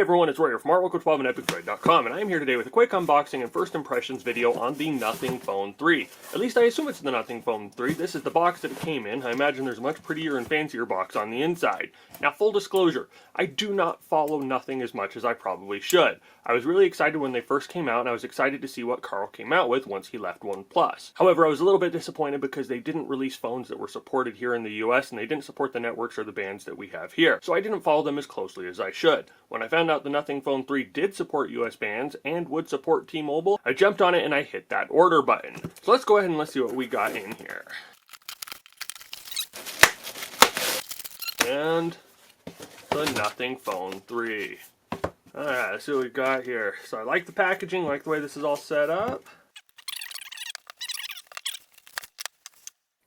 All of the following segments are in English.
everyone, it's Royer from ArtWorld12 and EpicDroid.com, and I am here today with a quick unboxing and first impressions video on the Nothing Phone 3. At least I assume it's the Nothing Phone 3. This is the box that it came in. I imagine there's a much prettier and fancier box on the inside. Now, full disclosure, I do not follow Nothing as much as I probably should. I was really excited when they first came out, and I was excited to see what Carl came out with once he left OnePlus. However, I was a little bit disappointed because they didn't release phones that were supported here in the US, and they didn't support the networks or the bands that we have here. So I didn't follow them as closely as I should. When I found out the Nothing Phone 3 did support US bands and would support T-Mobile, I jumped on it and I hit that order button. So let's go ahead and let's see what we got in here. And the Nothing Phone 3. Alright, let's see what we got here. So I like the packaging, like the way this is all set up.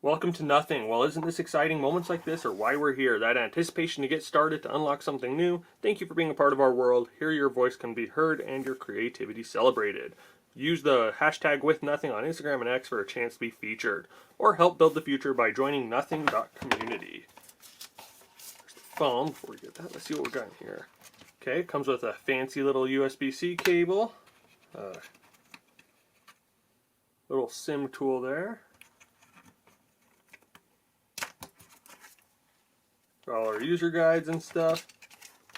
Welcome to Nothing. Well, isn't this exciting? Moments like this are why we're here. That anticipation to get started, to unlock something new. Thank you for being a part of our world. Here your voice can be heard and your creativity celebrated. Use the hashtag #WithNothing on Instagram and X for a chance to be featured. Or help build the future by joining nothing.community. There's the phone. Before we get that, let's see what we got in here. Okay, it comes with a fancy little USB-C cable. Little SIM tool there. All our user guides and stuff,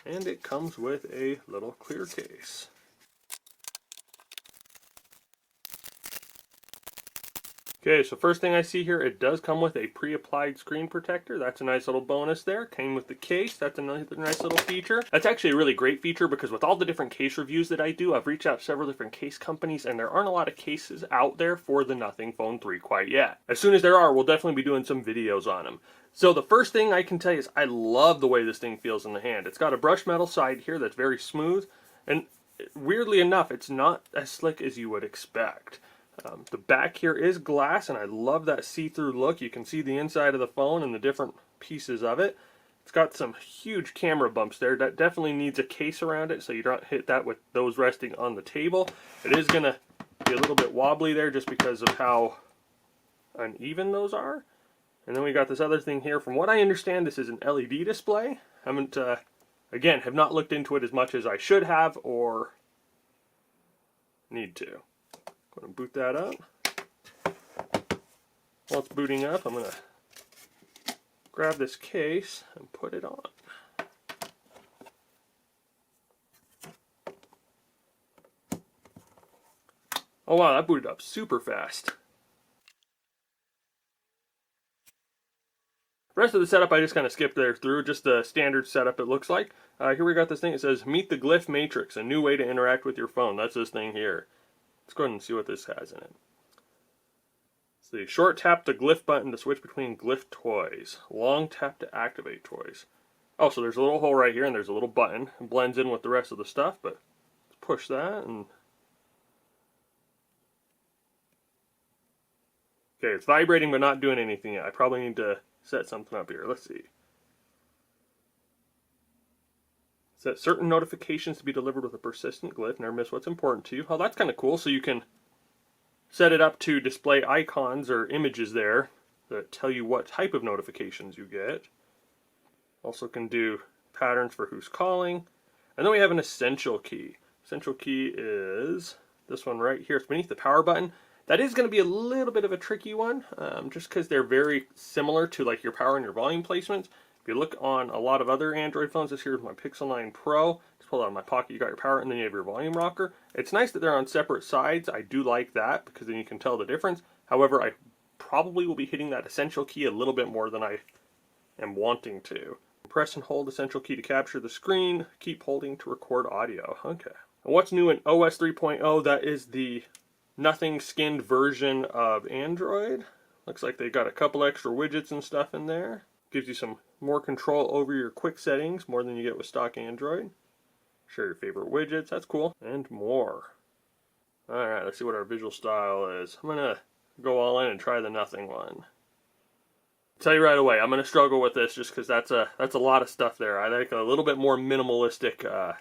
and it comes with a little clear case. Okay, so first thing I see here, it does come with a pre-applied screen protector. That's a nice little bonus there. Came with the case. That's another nice little feature. That's actually a really great feature because with all the different case reviews that I do, I've reached out to several different case companies and there aren't a lot of cases out there for the Nothing Phone 3 quite yet. As soon as there are, we'll definitely be doing some videos on them. So the first thing I can tell you is I love the way this thing feels in the hand. It's got a brushed metal side here that's very smooth, and weirdly enough, it's not as slick as you would expect. The back here is glass, and I love that see-through look. You can see the inside of the phone and the different pieces of it. It's got some huge camera bumps there. That definitely needs a case around it so you don't hit that with those resting on the table. It is going to be a little bit wobbly there just because of how uneven those are. And then we got this other thing here. From what I understand, this is an LED display. Haven't, again, have not looked into it as much as I should have or need to. Going to boot that up. While it's booting up, I'm going to grab this case and put it on. Oh wow, that booted up super fast. The rest of the setup I just kind of skipped there through, just the standard setup it looks like. Here we got this thing, it says, Meet the Glyph Matrix, a new way to interact with your phone. That's this thing here. Let's go ahead and see what this has in it. It's the short tap the glyph button to switch between glyph toys. Long tap to activate toys. Oh, so there's a little hole right here and there's a little button. It blends in with the rest of the stuff, but let's push that and... Okay, it's vibrating but not doing anything yet. I probably need to set something up here. Let's see. Set certain notifications to be delivered with a persistent glyph. Never miss what's important to you. Oh, that's kind of cool. So you can set it up to display icons or images there that tell you what type of notifications you get. Also can do patterns for who's calling. And then we have an essential key. Essential key is this one right here. It's beneath the power button. That is going to be a little bit of a tricky one, just because they're very similar to like your power and your volume placements. If you look on a lot of other Android phones, this here is my Pixel 9 Pro. Just pull it out of my pocket, you got your power, and then you have your volume rocker. It's nice that they're on separate sides. I do like that, because then you can tell the difference. However, I probably will be hitting that essential key a little bit more than I am wanting to. Press and hold essential key to capture the screen. Keep holding to record audio. Okay. And what's new in OS 3.0? That is the Nothing skinned version of Android. Looks like they got a couple extra widgets and stuff in there. Gives you some more control over your quick settings, more than you get with stock Android. Share your favorite widgets, that's cool. And more. Alright, let's see what our visual style is. I'm gonna go all in and try the Nothing one. I'll tell you right away, I'm gonna struggle with this just because that's a lot of stuff there. I like a little bit more minimalistic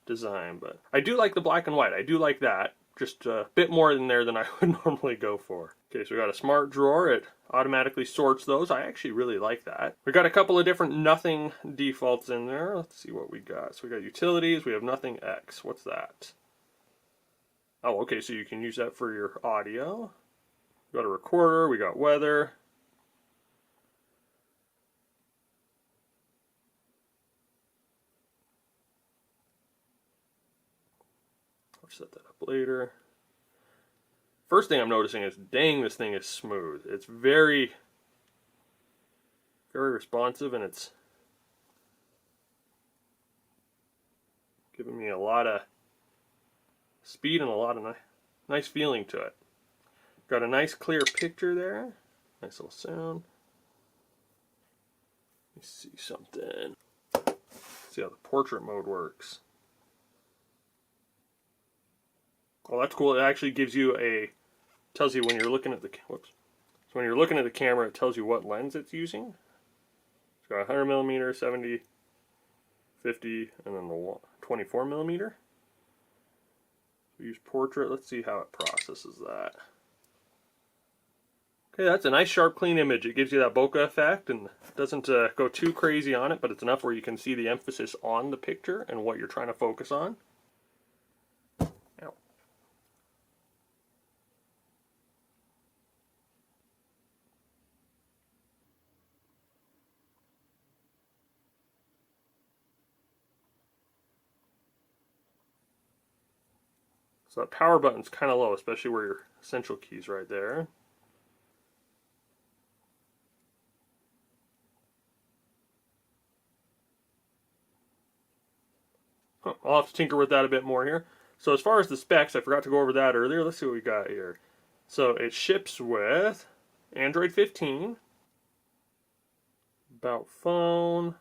design, but I do like the black and white. I do like that. Just a bit more in there than I would normally go for. Okay, so we got a smart drawer. It automatically sorts those. I actually really like that. We got a couple of different nothing defaults in there. Let's see what we got. So we got utilities. We have nothing X. What's that? Oh, okay, so you can use that for your audio. We got a recorder. We got weather. I'll set that up later. First thing I'm noticing is, dang, this thing is smooth. It's very, very responsive, and it's giving me a lot of speed and a lot of nice feeling to it. Got a nice clear picture there. Nice little sound. Let me see something. See how the portrait mode works. Oh, that's cool. It actually gives you tells you when you're looking at the, whoops. So when you're looking at the camera, it tells you what lens it's using. It's got 100 millimeter, 70, 50, and then the 24 millimeter. We use portrait. Let's see how it processes that. Okay, that's a nice, sharp, clean image. It gives you that bokeh effect and doesn't go too crazy on it, but it's enough where you can see the emphasis on the picture and what you're trying to focus on. So that power button's kind of low, especially where your essential key's right there. I'll have to tinker with that a bit more here. So as far as the specs, I forgot to go over that earlier. Let's see what we got here. So it ships with Android 15. About phone.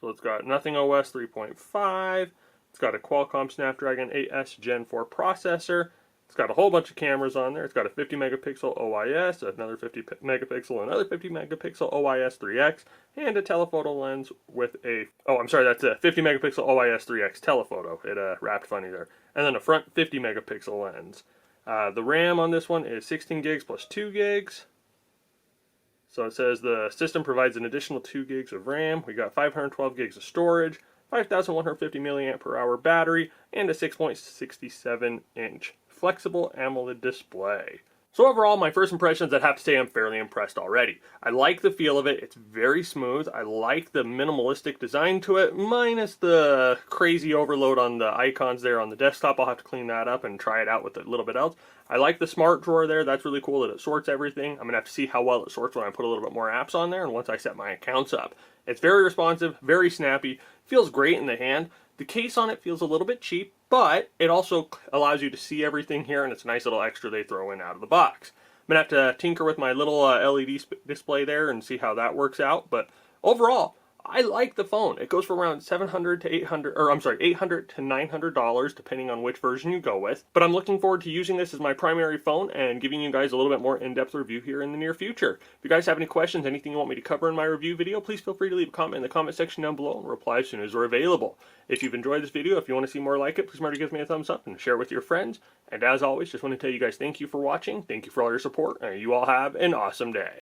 So it's got Nothing OS 3.5. It's got a Qualcomm Snapdragon 8S Gen 4 processor. It's got a whole bunch of cameras on there. It's got a 50 megapixel OIS, another 50 megapixel, another 50 megapixel OIS 3X, and a telephoto lens with a, oh, I'm sorry, that's a 50 megapixel OIS 3X telephoto. It wrapped funny there. And then a front 50 megapixel lens. The RAM on this one is 16 gigs plus 2 gigs. So it says the system provides an additional 2 gigs of RAM. We got 512 gigs of storage, 5,150 milliamp per hour battery, and a 6.67 inch flexible AMOLED display. So overall, my first impressions, I'd have to say I'm fairly impressed already. I like the feel of it. It's very smooth. I like the minimalistic design to it, minus the crazy overload on the icons there on the desktop. I'll have to clean that up and try it out with a little bit else. I like the smart drawer there. That's really cool that it sorts everything. I'm going to have to see how well it sorts when I put a little bit more apps on there and once I set my accounts up. It's very responsive, very snappy, feels great in the hand. The case on it feels a little bit cheap, but it also allows you to see everything here, and it's a nice little extra they throw in out of the box. I'm going to have to tinker with my little LED display there and see how that works out, but overall, I like the phone. It goes for around $700 to $800, or I'm sorry, $800 to $900, depending on which version you go with. But I'm looking forward to using this as my primary phone and giving you guys a little bit more in-depth review here in the near future. If you guys have any questions, anything you want me to cover in my review video, please feel free to leave a comment in the comment section down below and reply as soon as they're available. If you've enjoyed this video, if you want to see more like it, please remember to give me a thumbs up and share it with your friends. And as always, just want to tell you guys thank you for watching, thank you for all your support, and you all have an awesome day.